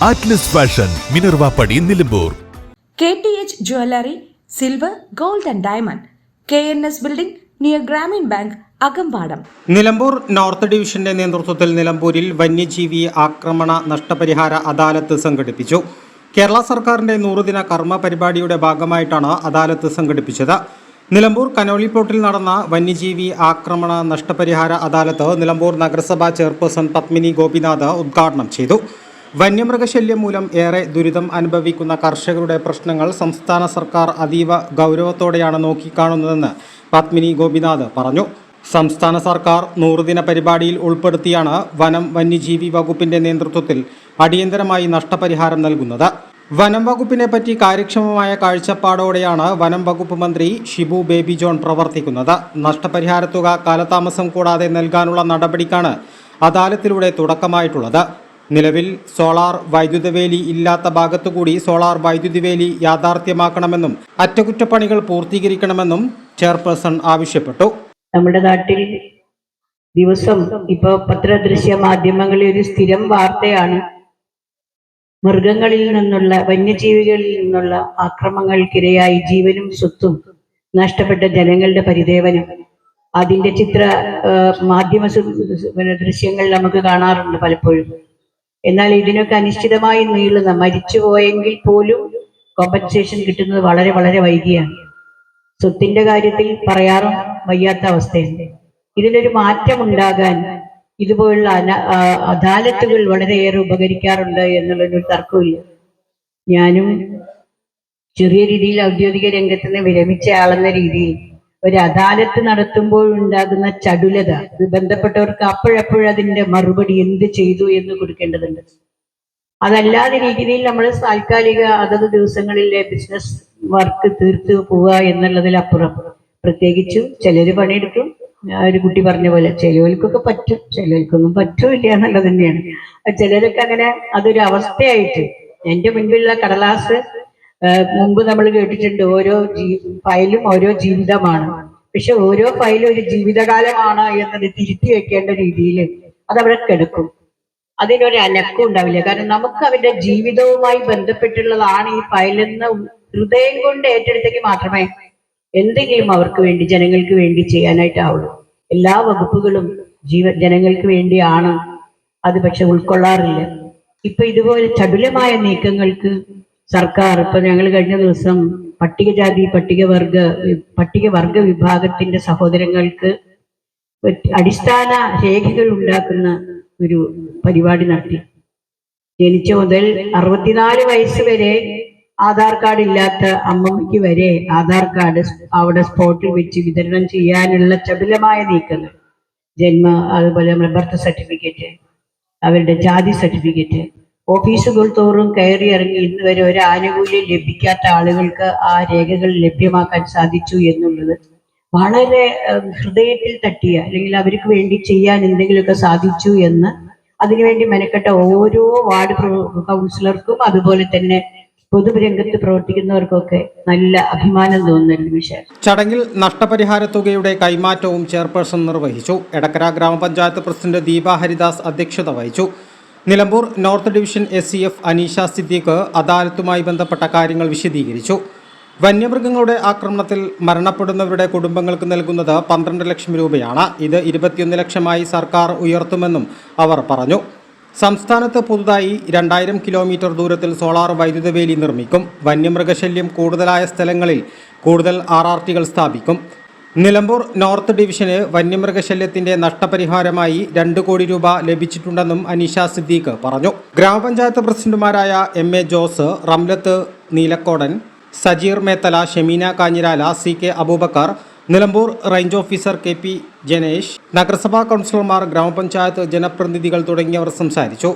Atlas fashion, Minervappadi, Nilambur. KTH Jewelry, Silver, Gold and Diamond, KNS Building near Grameen Bank, Akampadam. Nilambur north ഡിവിഷന്റെ നേതൃത്വത്തിൽ നിലമ്പൂരിൽ വന്യജീവി ആക്രമണ നഷ്ടപരിഹാര അദാലത്ത് സംഘടിപ്പിച്ചു. കേരള സർക്കാരിന്റെ 100 ദിന കർമ്മ പരിപാടിയുടെ ഭാഗമായിട്ടാണ് അദാലത്ത് സംഘടിപ്പിച്ചത്. നിലമ്പൂർ കനോളിപ്പോട്ടിൽ നടന്ന വന്യജീവി ആക്രമണ നഷ്ടപരിഹാര അദാലത്ത് നിലമ്പൂർ നഗരസഭാ ചെയർപേഴ്സൺ പത്മിനി ഗോപിനാഥ് ഉദ്ഘാടനം ചെയ്തു. വന്യമൃഗശല്യം മൂലം ഏറെ ദുരിതം അനുഭവിക്കുന്ന കർഷകരുടെ പ്രശ്നങ്ങൾ സംസ്ഥാന സർക്കാർ അതീവ ഗൗരവത്തോടെയാണ് നോക്കിക്കാണുന്നതെന്ന് പത്മിനി ഗോപിനാഥ് പറഞ്ഞു. സംസ്ഥാന സർക്കാർ 100 ദിന പരിപാടിയിൽ ഉൾപ്പെടുത്തിയാണ് വനം വന്യജീവി വകുപ്പിന്റെ നേതൃത്വത്തിൽ അടിയന്തരമായി നഷ്ടപരിഹാരം നൽകുന്നത്. വനം വകുപ്പിനെ പറ്റി കാര്യക്ഷമമായ കാഴ്ചപ്പാടോടെയാണ് വനം വകുപ്പ് മന്ത്രി ഷിബു ബേബി ജോൺ പ്രവർത്തിക്കുന്നത്. നഷ്ടപരിഹാര തുക കാലതാമസം കൂടാതെ നൽകാനുള്ള നടപടിക്കാണ് അദാലത്തിലൂടെ തുടക്കമായിട്ടുള്ളത്. നിലവിൽ സോളാർ വൈദ്യുത വേലി ഇല്ലാത്ത ഭാഗത്തുകൂടി സോളാർ വൈദ്യുതി വേലി യാഥാർത്ഥ്യമാക്കണമെന്നും അറ്റകുറ്റപ്പണികൾ പൂർത്തീകരിക്കണമെന്നും ചെയർപേഴ്സൺ ആവശ്യപ്പെട്ടു. നമ്മുടെ നാട്ടിൽ ദിവസം ഇപ്പോൾ പത്രദൃശ്യ മാധ്യമങ്ങളിൽ ഒരു സ്ഥിരം വാർത്തയാണ് മൃഗങ്ങളിൽ നിന്നുള്ള വന്യജീവികളിൽ നിന്നുള്ള ആക്രമണങ്ങൾക്കിരയായി ജീവനും സ്വത്തും നഷ്ടപ്പെട്ട ജനങ്ങളുടെ പരിദേവനം. അതിന്റെ മാധ്യമ ദൃശ്യങ്ങൾ നമുക്ക് കാണാറുണ്ട് പലപ്പോഴും. എന്നാൽ ഇതിനൊക്കെ അനിശ്ചിതമായി നീളുന്ന, മരിച്ചുപോയെങ്കിൽ പോലും കോമ്പൻസേഷൻ കിട്ടുന്നത് വളരെ വളരെ വൈകിയാണ്. സ്വത്തിന്റെ കാര്യത്തിൽ പറയാറും വയ്യാത്ത അവസ്ഥയുണ്ട്. ഇതിനൊരു മാറ്റം ഉണ്ടാകാൻ ഇതുപോലുള്ള അദാലത്തുകൾ വളരെയേറെ ഉപകരിക്കാറുണ്ട് എന്നുള്ളൊരു തർക്കമില്ല. ഞാനും ചെറിയ രീതിയിൽ ഔദ്യോഗിക രംഗത്ത് നിന്ന് വിരമിച്ച ആളെന്ന രീതിയിൽ ഒരു അദാലത്ത് നടത്തുമ്പോഴുണ്ടാകുന്ന ചടുലത, ഇത് ബന്ധപ്പെട്ടവർക്ക് അപ്പോഴപ്പോഴതിന്റെ മറുപടി എന്ത് ചെയ്തു എന്ന് കൊടുക്കേണ്ടതുണ്ട്. അതല്ലാതെ രീതിയിൽ നമ്മൾ താൽക്കാലിക അതത് ദിവസങ്ങളിലെ ബിസിനസ് വർക്ക് തീർത്ത് പോവുക എന്നുള്ളതിലപ്പുറം, പ്രത്യേകിച്ചും ചിലര് പണിയെടുക്കും. ഒരു കുട്ടി പറഞ്ഞ പോലെ ചിലവർക്കൊക്കെ പറ്റും, ചിലർക്കൊന്നും പറ്റൂല്ല എന്നുള്ളത് തന്നെയാണ്. ചിലരൊക്കെ അങ്ങനെ അതൊരു അവസ്ഥയായിട്ട്, എൻ്റെ മുൻപിലുള്ള കടലാസ് മുമ്പ് നമ്മൾ കേട്ടിട്ടുണ്ട്, ഓരോ ഫയലും ഓരോ ജീവിതമാണ്. പക്ഷെ ഓരോ ഫയലും ഒരു ജീവിതകാലമാണ് എന്നത് തിരുത്തി വെക്കേണ്ട രീതിയിൽ അതവിടെ കിടക്കും. അതിനൊരു അനക്കം ഉണ്ടാവില്ല. കാരണം നമുക്ക് അവരുടെ ജീവിതവുമായി ബന്ധപ്പെട്ടുള്ളതാണ് ഈ ഫയലെന്ന് ഹൃദയം കൊണ്ട് ഏറ്റെടുത്തെങ്കിൽ മാത്രമേ എന്തെങ്കിലും അവർക്ക് വേണ്ടി, ജനങ്ങൾക്ക് വേണ്ടി ചെയ്യാനായിട്ടാവുള്ളൂ. എല്ലാ വകുപ്പുകളും ജനങ്ങൾക്ക് വേണ്ടിയാണ്, അത് പക്ഷെ ഉൾക്കൊള്ളാറില്ല. ഇപ്പൊ ഇതുപോലെ ചടുലമായ നീക്കങ്ങൾക്ക് സർക്കാർ, ഇപ്പൊ ഞങ്ങൾ കഴിഞ്ഞ ദിവസം പട്ടികജാതി പട്ടികവർഗ വിഭാഗത്തിന്റെ സഹോദരങ്ങൾക്ക് അടിസ്ഥാന രേഖകൾ ഉണ്ടാക്കുന്ന ഒരു പരിപാടി നടത്തി. ജനിച്ച മുതൽ 64 വയസ്സ് വരെ ആധാർ കാർഡ് ഇല്ലാത്ത അമ്മമ്മയ്ക്ക് വരെ ആധാർ കാർഡ് അവിടെ സ്പോട്ടിൽ വെച്ച് വിതരണം ചെയ്യാനുള്ള ചടുലമായ നീക്കങ്ങൾ. അതുപോലെ നമ്മുടെ ബർത്ത് സർട്ടിഫിക്കറ്റ്, അവരുടെ ജാതി സർട്ടിഫിക്കറ്റ്, ഓഫീസുകൾ തോറും കയറി ഇറങ്ങി ഇന്ന് വരെ ഒരു ആനുകൂല്യം ലഭിക്കാത്ത ആളുകൾക്ക് ആ രേഖകൾ ലഭ്യമാക്കാൻ സാധിച്ചു എന്നുള്ളത് വളരെ ഹൃദയത്തിൽ തട്ടിയ, അല്ലെങ്കിൽ അവർക്ക് വേണ്ടി ചെയ്യാൻ എന്തെങ്കിലുമൊക്കെ സാധിച്ചു എന്ന് അതിനുവേണ്ടി മെനക്കെട്ട ഓരോ വാർഡ് കൗൺസിലർക്കും അതുപോലെ തന്നെ പൊതുരംഗത്ത് പ്രവർത്തിക്കുന്നവർക്കൊക്കെ നല്ല അഭിമാനം തോന്നുന്ന ഒരു വിഷയം. ചടങ്ങിൽ നഷ്ടപരിഹാര തുകയുടെ കൈമാറ്റവും ചെയർപേഴ്സൺ നിർവഹിച്ചു. എടക്കര ഗ്രാമപഞ്ചായത്ത് പ്രസിഡന്റ് ദീപ ഹരിദാസ് അധ്യക്ഷത വഹിച്ചു. Nilambur north division SCF Aneesha Siddique അദാലത്തുമായി ബന്ധപ്പെട്ട കാര്യങ്ങൾ വിശദീകരിച്ചു. വന്യമൃഗങ്ങളുടെ ആക്രമണത്തിൽ മരണപ്പെടുന്നവരുടെ കുടുംബങ്ങൾക്ക് നൽകുന്നത് 12 ലക്ഷം രൂപയാണ്. ഇത് 21 ലക്ഷമായി സർക്കാർ ഉയർത്തുമെന്നും അവർ പറഞ്ഞു. സംസ്ഥാനത്ത് പുതുതായി 2000 കിലോമീറ്റർ ദൂരത്തിൽ സോളാർ വൈദ്യുത വേലി നിർമ്മിക്കും. വന്യമൃഗശല്യം കൂടുതലായ സ്ഥലങ്ങളിൽ കൂടുതൽ RRTകൾ സ്ഥാപിക്കും. നിലമ്പൂർ നോർത്ത് ഡിവിഷന് വന്യമൃഗശല്യത്തിന്റെ നഷ്ടപരിഹാരമായി 2 കോടി രൂപ ലഭിച്ചിട്ടുണ്ടെന്നും അനീഷ സിദ്ദീഖ് പറഞ്ഞു. ഗ്രാമപഞ്ചായത്ത് പ്രസിഡന്റുമാരായ MA Jose, Ramlath Neelakodan, Sajeer Methala, Shemeena Kanjirala, CK Abubakar, Nilambur range officer KP Janesh, നഗരസഭാ കൗൺസിലർമാർ, ഗ്രാമപഞ്ചായത്ത് ജനപ്രതിനിധികൾ തുടങ്ങിയവർ സംസാരിച്ചു.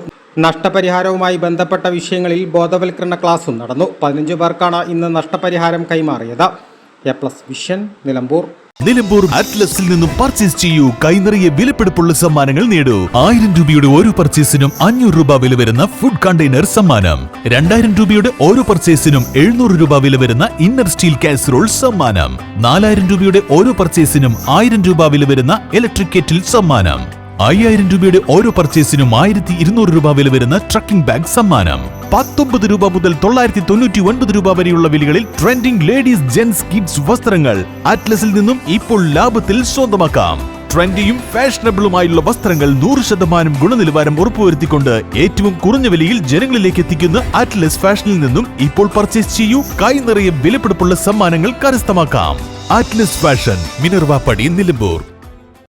നഷ്ടപരിഹാരവുമായി ബന്ധപ്പെട്ട വിഷയങ്ങളിൽ ബോധവൽക്കരണ ക്ലാസും നടന്നു. 15 പേർക്കാണ് ഇന്ന് നഷ്ടപരിഹാരം കൈമാറിയത്. A+ vision, Nilambur. നിലമ്പൂർ അറ്റ്ലസിൽ നിന്നും പർച്ചേസ് ചെയ്യൂ. കൈനിറിയ വിലപിടിപ്പുള്ള സമ്മാനങ്ങൾ നേടൂ. 1000 രൂപയുടെ ഓരോ പർച്ചേസിനും 500 രൂപ വില വരുന്ന ഫുഡ് കണ്ടെയ്നർ സമ്മാനം. 2000 രൂപയുടെ ഓരോ പർച്ചേസിനും 700 രൂപ വില വരുന്ന ഇന്നർ സ്റ്റീൽ കാസറോൾ സമ്മാനം. 4000 രൂപയുടെ ഓരോ പർച്ചേസിനും 1000 രൂപ വില വരുന്ന ഇലക്ട്രിക് കെറ്റിൽ സമ്മാനം. 5000 രൂപയുടെ ഓരോ പർച്ചേസിനും 1200 രൂപ വില വരുന്ന ട്രക്കിംഗ് ബാഗ് സമ്മാനം. 19 രൂപ മുതൽ 999 രൂപ വരെയുള്ള വിലകളിൽ ട്രെൻഡിംഗ് ലേഡീസ് ജെന്റ്സ് കിഡ്സ് വസ്ത്രങ്ങൾ അറ്റ്ലസിൽ നിന്നും ഇപ്പോൾ ലാഭത്തിൽ സ്വന്തമാക്കാം. ട്രെൻഡിയും ഫാഷനബിളുമായുള്ള വസ്ത്രങ്ങൾ 100% ഗുണനിലവാരം ഉറപ്പുവരുത്തിക്കൊണ്ട് ഏറ്റവും കുറഞ്ഞ വിലയിൽ ജനങ്ങളിലേക്ക് എത്തിക്കുന്ന അറ്റ്ലസ് ഫാഷനിൽ നിന്നും ഇപ്പോൾ പർച്ചേസ് ചെയ്യൂ. കൈ നിറയെ വിലപിടിപ്പുള്ള സമ്മാനങ്ങൾ കരസ്ഥമാക്കാം. അറ്റ്ലസ് ഫാഷൻ, മിനർവ പടി, നിലമ്പൂർ.